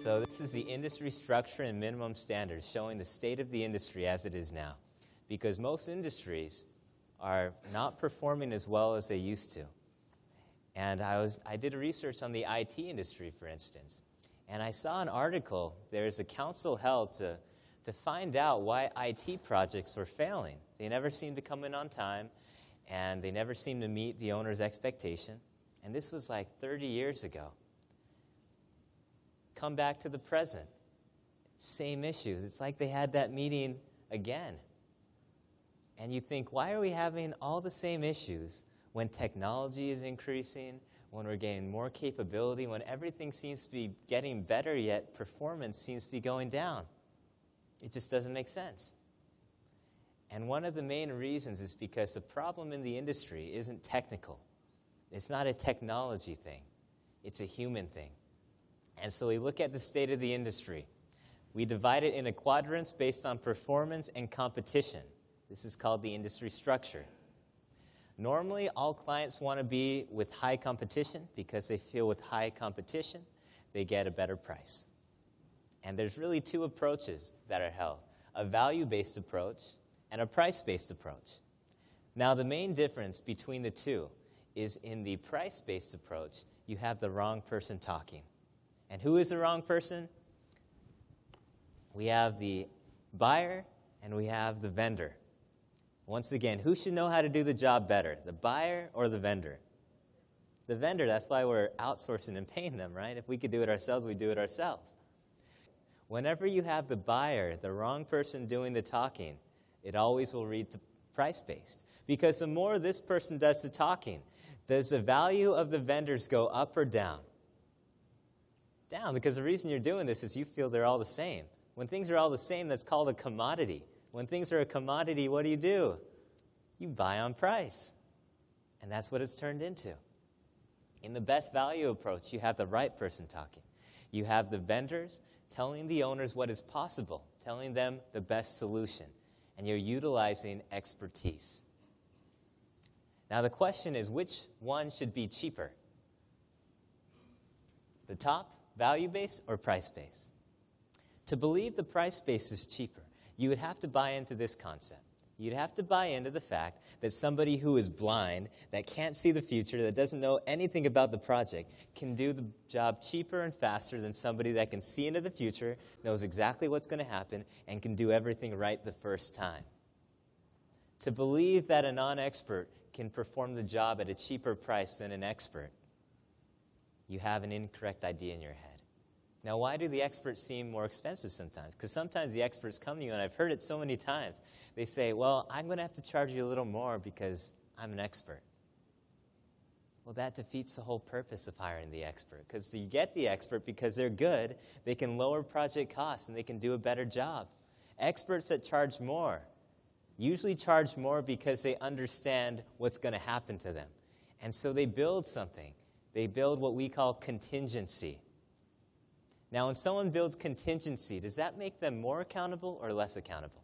So this is the industry structure and minimum standards showing the state of the industry as it is now. Because most industries are not performing as well as they used to. And I did research on the IT industry, for instance. And I saw an article, there's a council held to find out why IT projects were failing. They never seemed to come in on time, and they never seemed to meet the owner's expectation. And this was like 30 years ago. Come back to the present. Same issues. It's like they had that meeting again. And you think, why are we having all the same issues when technology is increasing, when we're getting more capability, when everything seems to be getting better, yet performance seems to be going down? It just doesn't make sense. And one of the main reasons is because the problem in the industry isn't technical. It's not a technology thing. It's a human thing. And so we look at the state of the industry. We divide it into quadrants based on performance and competition. This is called the industry structure. Normally, all clients want to be with high competition because they feel with high competition, they get a better price. And there's really two approaches that are held, a value-based approach and a price-based approach. Now, the main difference between the two is in the price-based approach, you have the wrong person talking. And who is the wrong person? We have the buyer and we have the vendor. Once again, who should know how to do the job better, the buyer or the vendor? The vendor. That's why we're outsourcing and paying them, right? If we could do it ourselves, we'd do it ourselves. Whenever you have the buyer, the wrong person doing the talking, it always will read to price-based. Because the more this person does the talking, does the value of the vendors go up or down? Down, because the reason you're doing this is you feel they're all the same. When things are all the same, that's called a commodity. When things are a commodity, what do? You buy on price. And that's what it's turned into. In the best value approach, you have the right person talking. You have the vendors telling the owners what is possible, telling them the best solution. And you're utilizing expertise. Now the question is, which one should be cheaper? The top, value-based, or price-based? To believe the price-based is cheaper, you would have to buy into this concept. You'd have to buy into the fact that somebody who is blind, that can't see the future, that doesn't know anything about the project, can do the job cheaper and faster than somebody that can see into the future, knows exactly what's going to happen, and can do everything right the first time. To believe that a non-expert can perform the job at a cheaper price than an expert, you have an incorrect idea in your head. Now, why do the experts seem more expensive sometimes? Because sometimes the experts come to you, and I've heard it so many times. They say, well, I'm going to have to charge you a little more because I'm an expert. Well, that defeats the whole purpose of hiring the expert. Because you get the expert because they're good, they can lower project costs, and they can do a better job. Experts that charge more usually charge more because they understand what's going to happen to them. And so they build something. They build what we call contingency. Now, when someone builds contingency, does that make them more accountable or less accountable?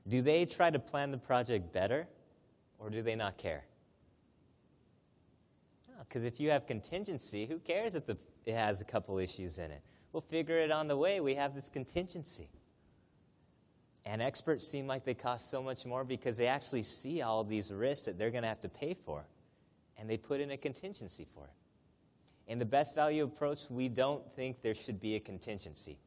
Do they try to plan the project better, or do they not care? Because if you have contingency, who cares if it has a couple issues in it? We'll figure it on the way. We have this contingency. And experts seem like they cost so much more because they actually see all these risks that they're going to have to pay for, and they put in a contingency for it. In the best value approach, we don't think there should be a contingency.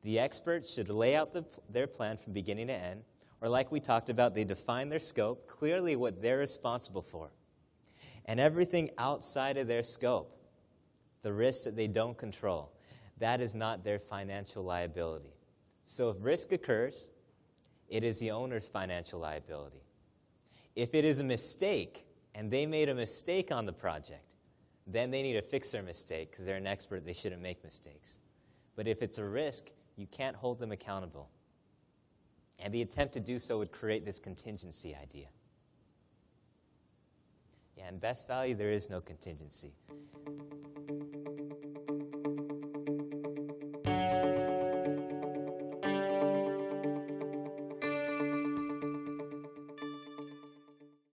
The experts should lay out their plan from beginning to end, or like we talked about, they define their scope, clearly what they're responsible for. And everything outside of their scope, the risks that they don't control, that is not their financial liability. So if risk occurs, it is the owner's financial liability. If it is a mistake, and they made a mistake on the project, then they need to fix their mistake because they're an expert. They shouldn't make mistakes. But if it's a risk, you can't hold them accountable. And the attempt to do so would create this contingency idea. Yeah, in best value, there is no contingency.